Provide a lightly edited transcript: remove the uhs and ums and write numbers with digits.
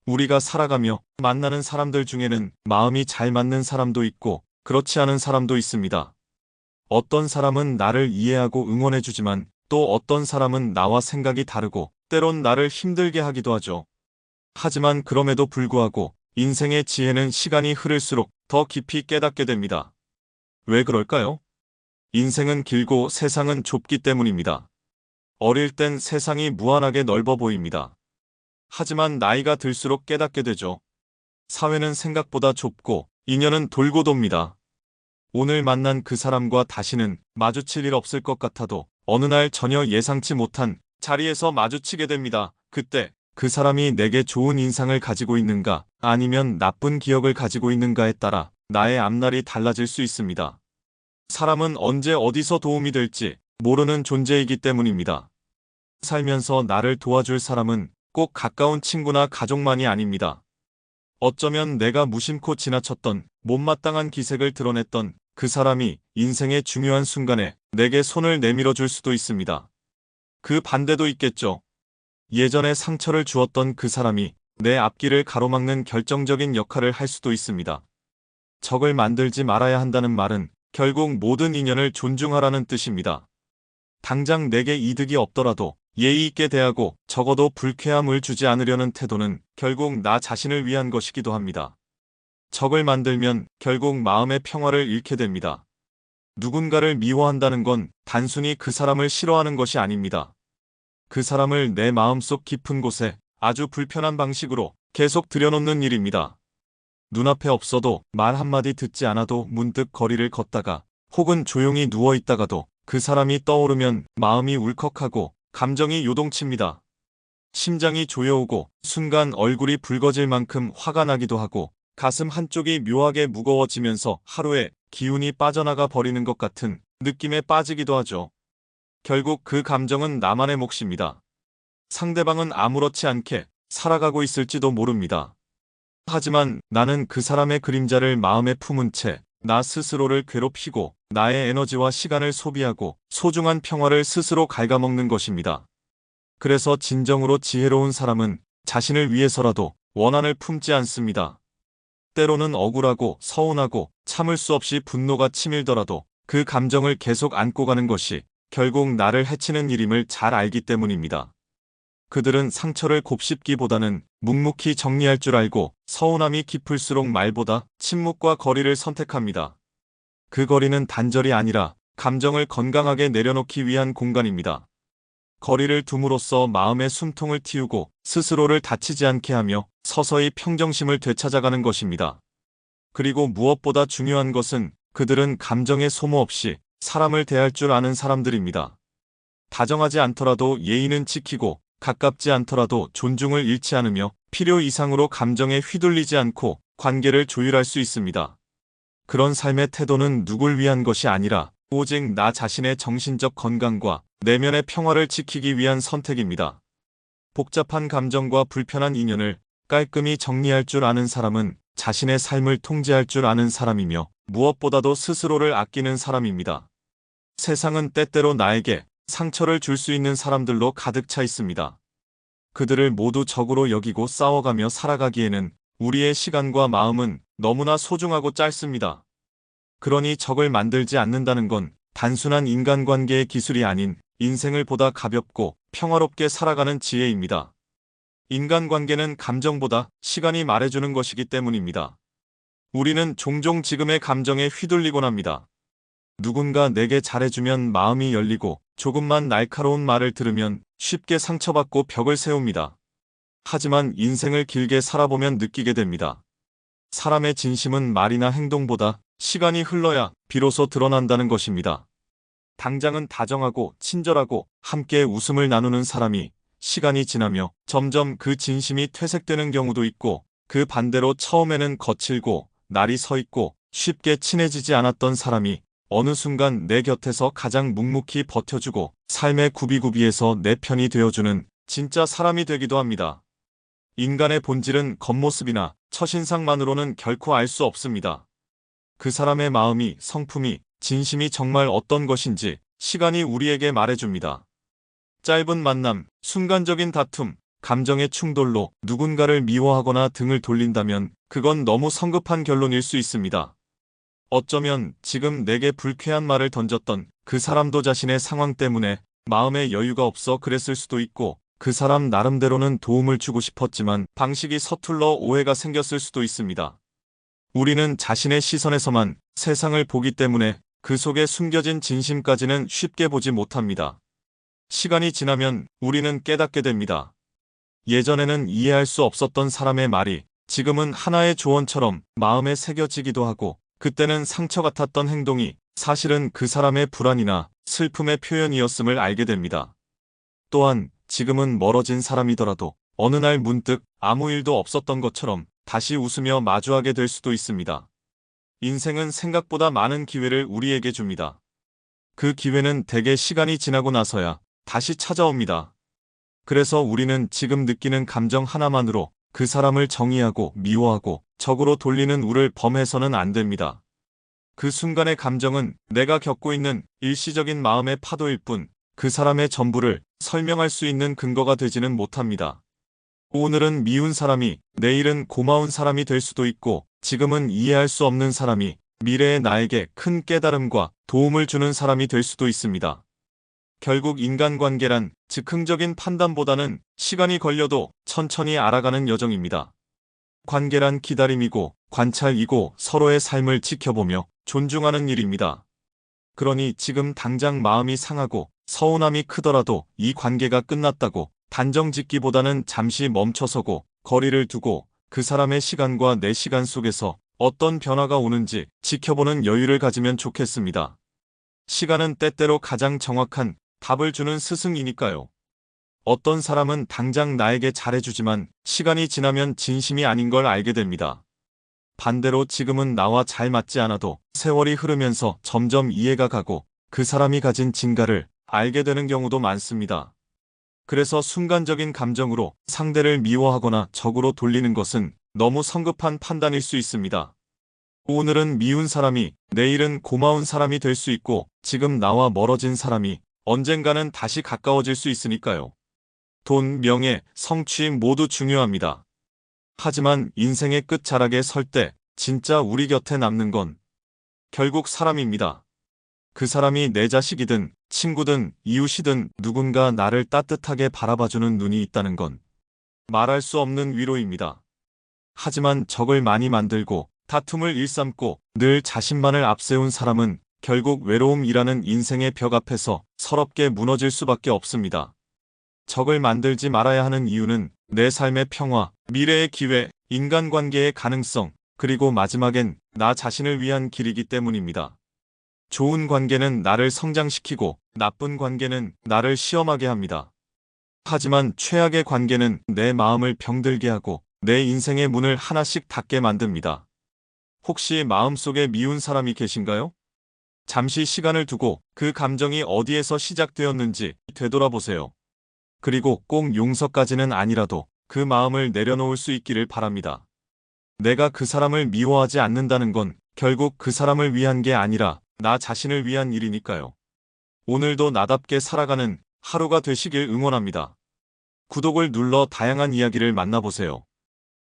우리가 살아가며 만나는 사람들 중에는 마음이 잘 맞는 사람도 있고 그렇지 않은 사람도 있습니다. 어떤 사람은 나를 이해하고 응원해주지만 또 어떤 사람은 나와 생각이 다르고 때론 나를 힘들게 하기도 하죠. 하지만 그럼에도 불구하고 인생의 지혜는 시간이 흐를수록 더 깊이 깨닫게 됩니다. 왜 그럴까요? 인생은 길고 세상은 좁기 때문입니다. 어릴 땐 세상이 무한하게 넓어 보입니다. 하지만 나이가 들수록 깨닫게 되죠. 사회는 생각보다 좁고 인연은 돌고 돕니다. 오늘 만난 그 사람과 다시는 마주칠 일 없을 것 같아도 어느 날 전혀 예상치 못한 자리에서 마주치게 됩니다. 그때 그 사람이 내게 좋은 인상을 가지고 있는가 아니면 나쁜 기억을 가지고 있는가에 따라 나의 앞날이 달라질 수 있습니다. 사람은 언제 어디서 도움이 될지 모르는 존재이기 때문입니다. 살면서 나를 도와줄 사람은 꼭 가까운 친구나 가족만이 아닙니다. 어쩌면 내가 무심코 지나쳤던 못마땅한 기색을 드러냈던 그 사람이 인생의 중요한 순간에 내게 손을 내밀어 줄 수도 있습니다. 그 반대도 있겠죠. 예전에 상처를 주었던 그 사람이 내 앞길을 가로막는 결정적인 역할을 할 수도 있습니다. 적을 만들지 말아야 한다는 말은 결국 모든 인연을 존중하라는 뜻입니다. 당장 내게 이득이 없더라도 예의 있게 대하고 적어도 불쾌함을 주지 않으려는 태도는 결국 나 자신을 위한 것이기도 합니다. 적을 만들면 결국 마음의 평화를 잃게 됩니다. 누군가를 미워한다는 건 단순히 그 사람을 싫어하는 것이 아닙니다. 그 사람을 내 마음속 깊은 곳에 아주 불편한 방식으로 계속 들여놓는 일입니다. 눈앞에 없어도 말 한마디 듣지 않아도 문득 거리를 걷다가 혹은 조용히 누워있다가도 그 사람이 떠오르면 마음이 울컥하고 감정이 요동칩니다. 심장이 조여오고 순간 얼굴이 붉어질 만큼 화가 나기도 하고 가슴 한쪽이 묘하게 무거워지면서 하루에 기운이 빠져나가 버리는 것 같은 느낌에 빠지기도 하죠. 결국 그 감정은 나만의 몫입니다. 상대방은 아무렇지 않게 살아가고 있을지도 모릅니다. 하지만 나는 그 사람의 그림자를 마음에 품은 채 나 스스로를 괴롭히고 나의 에너지와 시간을 소비하고 소중한 평화를 스스로 갉아먹는 것입니다. 그래서 진정으로 지혜로운 사람은 자신을 위해서라도 원한을 품지 않습니다. 때로는 억울하고 서운하고 참을 수 없이 분노가 치밀더라도 그 감정을 계속 안고 가는 것이 결국 나를 해치는 일임을 잘 알기 때문입니다. 그들은 상처를 곱씹기보다는 묵묵히 정리할 줄 알고 서운함이 깊을수록 말보다 침묵과 거리를 선택합니다. 그 거리는 단절이 아니라 감정을 건강하게 내려놓기 위한 공간입니다. 거리를 둠으로써 마음의 숨통을 틔우고 스스로를 다치지 않게 하며 서서히 평정심을 되찾아가는 것입니다. 그리고 무엇보다 중요한 것은 그들은 감정의 소모 없이 사람을 대할 줄 아는 사람들입니다. 다정하지 않더라도 예의는 지키고 가깝지 않더라도 존중을 잃지 않으며 필요 이상으로 감정에 휘둘리지 않고 관계를 조율할 수 있습니다. 그런 삶의 태도는 누굴 위한 것이 아니라 오직 나 자신의 정신적 건강과 내면의 평화를 지키기 위한 선택입니다. 복잡한 감정과 불편한 인연을 깔끔히 정리할 줄 아는 사람은 자신의 삶을 통제할 줄 아는 사람이며 무엇보다도 스스로를 아끼는 사람입니다. 세상은 때때로 나에게 상처를 줄 수 있는 사람들로 가득 차 있습니다. 그들을 모두 적으로 여기고 싸워가며 살아가기에는 우리의 시간과 마음은 너무나 소중하고 짧습니다. 그러니 적을 만들지 않는다는 건 단순한 인간관계의 기술이 아닌 인생을 보다 가볍고 평화롭게 살아가는 지혜입니다. 인간관계는 감정보다 시간이 말해주는 것이기 때문입니다. 우리는 종종 지금의 감정에 휘둘리곤 합니다. 누군가 내게 잘해주면 마음이 열리고 조금만 날카로운 말을 들으면 쉽게 상처받고 벽을 세웁니다. 하지만 인생을 길게 살아보면 느끼게 됩니다. 사람의 진심은 말이나 행동보다 시간이 흘러야 비로소 드러난다는 것입니다. 당장은 다정하고 친절하고 함께 웃음을 나누는 사람이 시간이 지나며 점점 그 진심이 퇴색되는 경우도 있고 그 반대로 처음에는 거칠고 날이 서 있고 쉽게 친해지지 않았던 사람이 어느 순간 내 곁에서 가장 묵묵히 버텨주고 삶의 구비구비에서 내 편이 되어주는 진짜 사람이 되기도 합니다. 인간의 본질은 겉모습이나 첫인상만으로는 결코 알 수 없습니다. 그 사람의 마음이, 성품이, 진심이 정말 어떤 것인지 시간이 우리에게 말해줍니다. 짧은 만남, 순간적인 다툼, 감정의 충돌로 누군가를 미워하거나 등을 돌린다면 그건 너무 성급한 결론일 수 있습니다. 어쩌면 지금 내게 불쾌한 말을 던졌던 그 사람도 자신의 상황 때문에 마음에 여유가 없어 그랬을 수도 있고, 그 사람 나름대로는 도움을 주고 싶었지만 방식이 서툴러 오해가 생겼을 수도 있습니다. 우리는 자신의 시선에서만 세상을 보기 때문에 그 속에 숨겨진 진심까지는 쉽게 보지 못합니다. 시간이 지나면 우리는 깨닫게 됩니다. 예전에는 이해할 수 없었던 사람의 말이 지금은 하나의 조언처럼 마음에 새겨지기도 하고, 그때는 상처 같았던 행동이 사실은 그 사람의 불안이나 슬픔의 표현이었음을 알게 됩니다. 또한 지금은 멀어진 사람이더라도 어느 날 문득 아무 일도 없었던 것처럼 다시 웃으며 마주하게 될 수도 있습니다. 인생은 생각보다 많은 기회를 우리에게 줍니다. 그 기회는 대개 시간이 지나고 나서야 다시 찾아옵니다. 그래서 우리는 지금 느끼는 감정 하나만으로 그 사람을 정의하고 미워하고 적으로 돌리는 우를 범해서는 안 됩니다. 그 순간의 감정은 내가 겪고 있는 일시적인 마음의 파도일 뿐, 그 사람의 전부를 설명할 수 있는 근거가 되지는 못합니다. 오늘은 미운 사람이 내일은 고마운 사람이 될 수도 있고, 지금은 이해할 수 없는 사람이 미래의 나에게 큰 깨달음과 도움을 주는 사람이 될 수도 있습니다. 결국 인간관계란 즉흥적인 판단보다는 시간이 걸려도 천천히 알아가는 여정입니다. 관계란 기다림이고 관찰이고 서로의 삶을 지켜보며 존중하는 일입니다. 그러니 지금 당장 마음이 상하고 서운함이 크더라도 이 관계가 끝났다고 단정 짓기보다는 잠시 멈춰서고 거리를 두고 그 사람의 시간과 내 시간 속에서 어떤 변화가 오는지 지켜보는 여유를 가지면 좋겠습니다. 시간은 때때로 가장 정확한 답을 주는 스승이니까요. 어떤 사람은 당장 나에게 잘해주지만 시간이 지나면 진심이 아닌 걸 알게 됩니다. 반대로 지금은 나와 잘 맞지 않아도 세월이 흐르면서 점점 이해가 가고 그 사람이 가진 진가를 알게 되는 경우도 많습니다. 그래서 순간적인 감정으로 상대를 미워하거나 적으로 돌리는 것은 너무 성급한 판단일 수 있습니다. 오늘은 미운 사람이 내일은 고마운 사람이 될 수 있고, 지금 나와 멀어진 사람이 언젠가는 다시 가까워질 수 있으니까요. 돈, 명예, 성취 모두 중요합니다. 하지만 인생의 끝자락에 설 때 진짜 우리 곁에 남는 건 결국 사람입니다. 그 사람이 내 자식이든 친구든 이웃이든 누군가 나를 따뜻하게 바라봐주는 눈이 있다는 건 말할 수 없는 위로입니다. 하지만 적을 많이 만들고 다툼을 일삼고 늘 자신만을 앞세운 사람은 결국 외로움이라는 인생의 벽 앞에서 서럽게 무너질 수밖에 없습니다. 적을 만들지 말아야 하는 이유는 내 삶의 평화, 미래의 기회, 인간관계의 가능성, 그리고 마지막엔 나 자신을 위한 길이기 때문입니다. 좋은 관계는 나를 성장시키고 나쁜 관계는 나를 시험하게 합니다. 하지만 최악의 관계는 내 마음을 병들게 하고 내 인생의 문을 하나씩 닫게 만듭니다. 혹시 마음속에 미운 사람이 계신가요? 잠시 시간을 두고 그 감정이 어디에서 시작되었는지 되돌아보세요. 그리고 꼭 용서까지는 아니라도 그 마음을 내려놓을 수 있기를 바랍니다. 내가 그 사람을 미워하지 않는다는 건 결국 그 사람을 위한 게 아니라 나 자신을 위한 일이니까요. 오늘도 나답게 살아가는 하루가 되시길 응원합니다. 구독을 눌러 다양한 이야기를 만나보세요.